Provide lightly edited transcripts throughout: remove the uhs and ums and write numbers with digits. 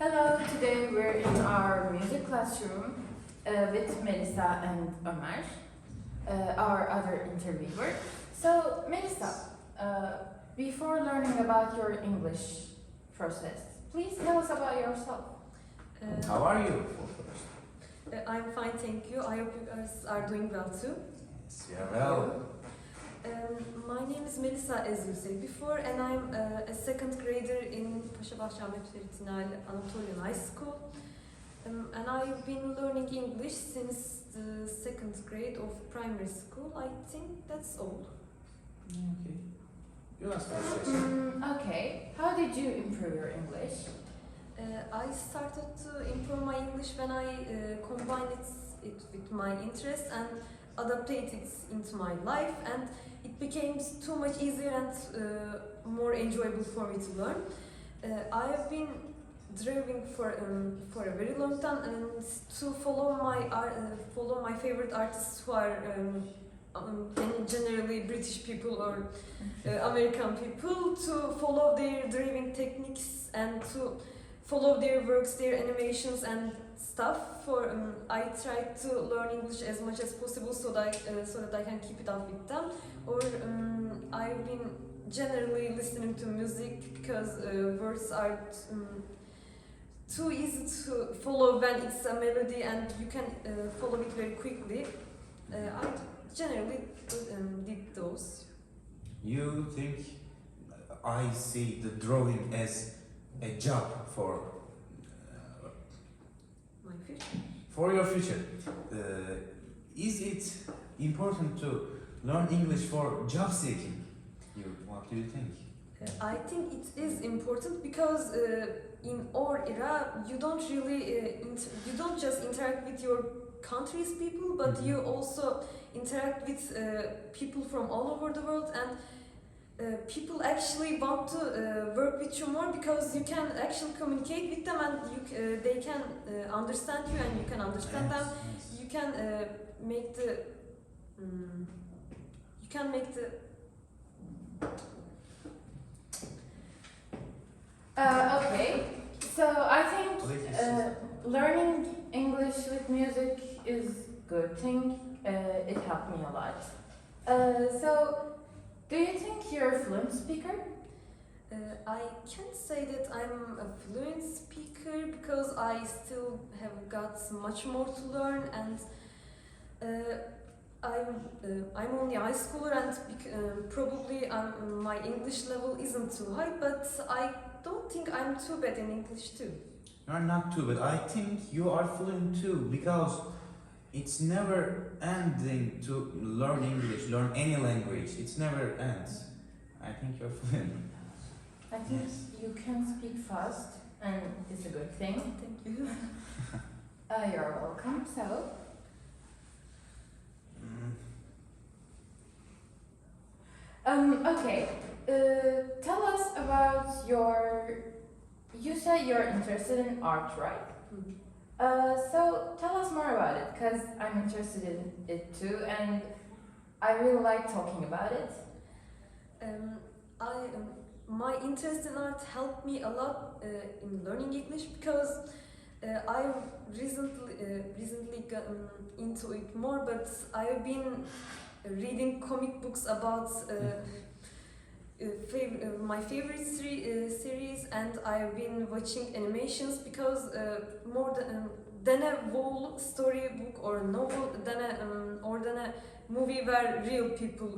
Hello, today we're in our music classroom with Melisa and Ömer, our other interviewer. So, Melisa, before learning about your English process, please tell us about yourself. How are you? I'm fine, thank you. I hope you guys are doing well too. Yes, we are well. My name is Melisa, as you said before, and I'm a second grader in Paşabahçe Ahmet Ferit İnal Anatolian High School. And I've been learning English since the second grade of primary school. I think that's all. Okay. You asked the question. Okay, how did you improve your English? I started to improve my English when I combined it with my interest and adapted it into my life, and it became too much easier and more enjoyable for me to learn. I have been driving for a very long time, and to follow my favorite artists who are generally British people or American people, to follow their driving techniques and to follow their works, their animations and stuff. I try to learn English as much as possible so that I can keep it up with them. Or I've been generally listening to music because words are too easy to follow when it's a melody and you can follow it very quickly. I generally did those. You think I see the drawing as a job for My future. for your future. Is it important to learn English for job seeking? What do you think? I think it is important because in our era you don't really you don't just interact with your country's people, but you also interact with people from all over the world, and people actually want to work with you more because you can actually communicate with them, and they can understand you and you can understand them. Yes. You can make the Okay, so I think learning English with music is good thing. It helped me a lot. So, do you think you're a fluent speaker? I can't say that I'm a fluent speaker because I still have got much more to learn, and I'm only a high schooler, and probably my English level isn't too high, but I don't think I'm too bad in English too. You are not too, but I think you are fluent too, because it's never ending to learn English, learn any language. It's never ends. I think you're fluent. I think Yes. you can speak fast, and it's a good thing. Thank you. You're welcome. So, okay. Tell us about you said you're interested in art, right? So tell us more about it, because I'm interested in it too, and I really like talking about it. My interest in art helped me a lot in learning English because I recently got into it more, but I've been reading comic books about my favorite series, and I've been watching animations because more than a whole storybook or novel, than a movie where real people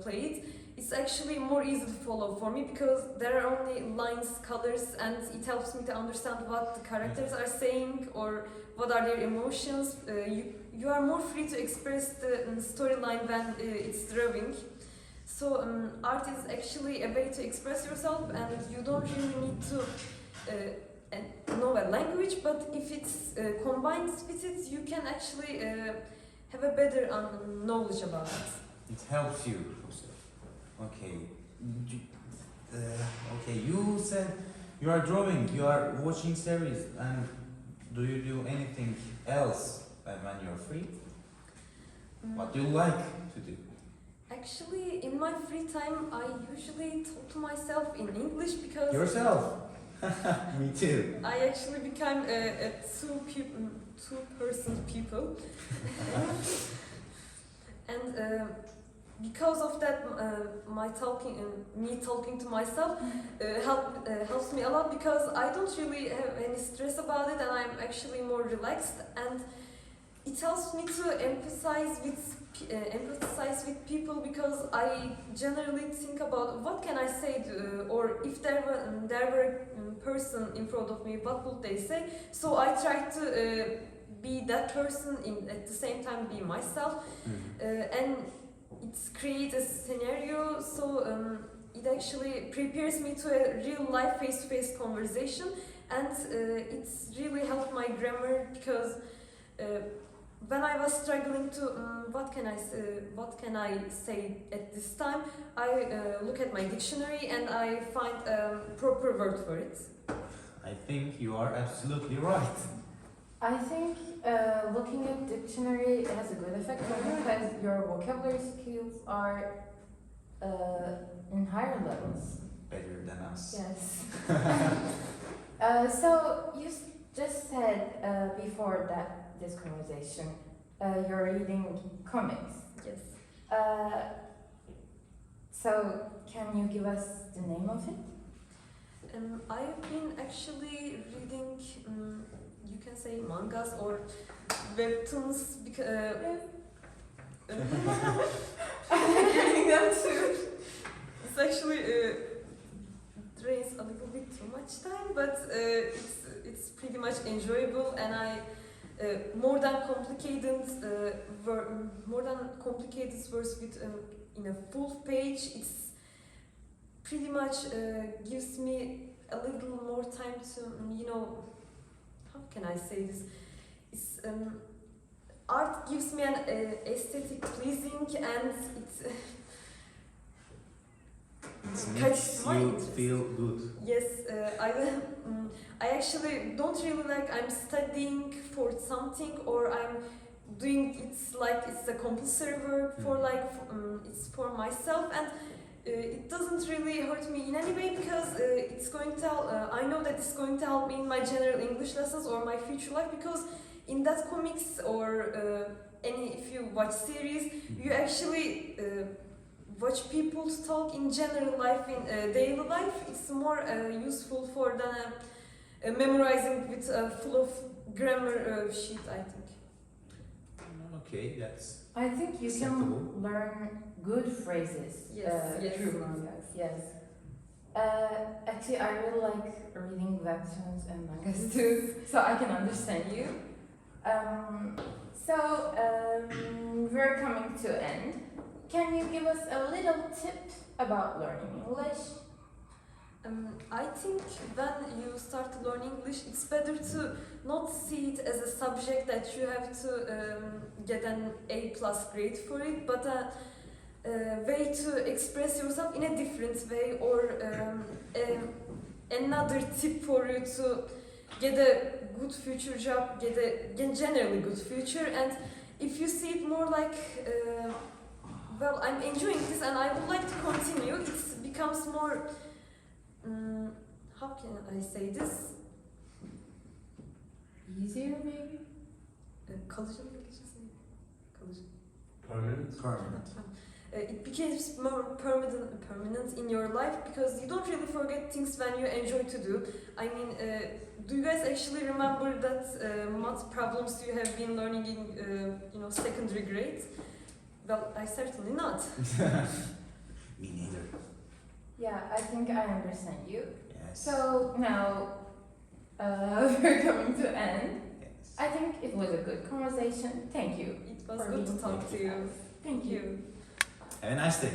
play it. It's actually more easy to follow for me because there are only lines, colors, and it helps me to understand what the characters are saying or what are their emotions. You are more free to express the storyline when it's drawing. So art is actually a way to express yourself, and you don't really need to know a language, but if it's combined with it, you can actually have a better knowledge about it. It helps you. Okay. Okay. You said you are drawing, you are watching series, and do you do anything else when you're free? What do you like to do? Actually, in my free time, I usually talk to myself in English because... Yourself? Me too. I actually became a two-person people, and because of that, me talking to myself helps me a lot because I don't really have any stress about it, and I'm actually more relaxed, and it helps me to empathize with people because I generally think about what can I say or if there were a person in front of me, what would they say? So I try to be that person at the same time be myself, and it creates a scenario, so it actually prepares me to a real life face-to-face conversation, and it's really helped my grammar because when I was struggling to what can I say at this time, I look at my dictionary and I find a proper word for it. I think you are absolutely right. I think looking at dictionary has a good effect on you because your vocabulary skills are in higher levels. Better than us. Yes. So you just said before this conversation, you're reading comics. Yes. So can you give us the name of it? I've been actually reading, you can say mangas or webtoons because I'm reading them too. it's actually drains a little bit too much time, but it's pretty much enjoyable, and I more than complicated words with in a full page. It's pretty much gives me a little more time to how can I say this? It's art gives me an aesthetic pleasing, and it Makes my you interest. feel good. Yes, I actually don't really like I'm studying for something or I'm doing it's like it's a compulsory work for it's for myself, and it doesn't really hurt me in any way because it's going to I know that it's going to help me in my general English lessons or my future life, because in that comics or if you watch series, you actually watch people talk in general life, in daily life. It's more useful for than memorizing with full of grammar sheet, I think. Okay, that's I think you acceptable. can learn good phrases Yes, through mangas. Yes. Actually, I really like reading webtoons and mangas too, so I can understand you. We're coming to end. Can you give us a little tip about learning English? I think when you start to learn English, it's better to not see it as a subject that you have to get an A+ grade for it, but a way to express yourself in a different way, or another tip for you to get a good future job, get a generally good future. And if you see it more like well, I'm enjoying this and I would like to continue, it becomes more how can I say this? Easier, maybe? Kalıcı mı geçeceğiz? Kalıcı. Permanent. It becomes more permanent in your life because you don't really forget things when you enjoy to do. I mean, do you guys actually remember that math problems you have been learning in secondary grade? Well, I certainly not. Me neither. Yeah, I think I understand you. Yes. So now we're coming to end. Yes. I think it was a good conversation. Thank you. It was for good to being talk to with you. us. Thank you. you. Have a nice day.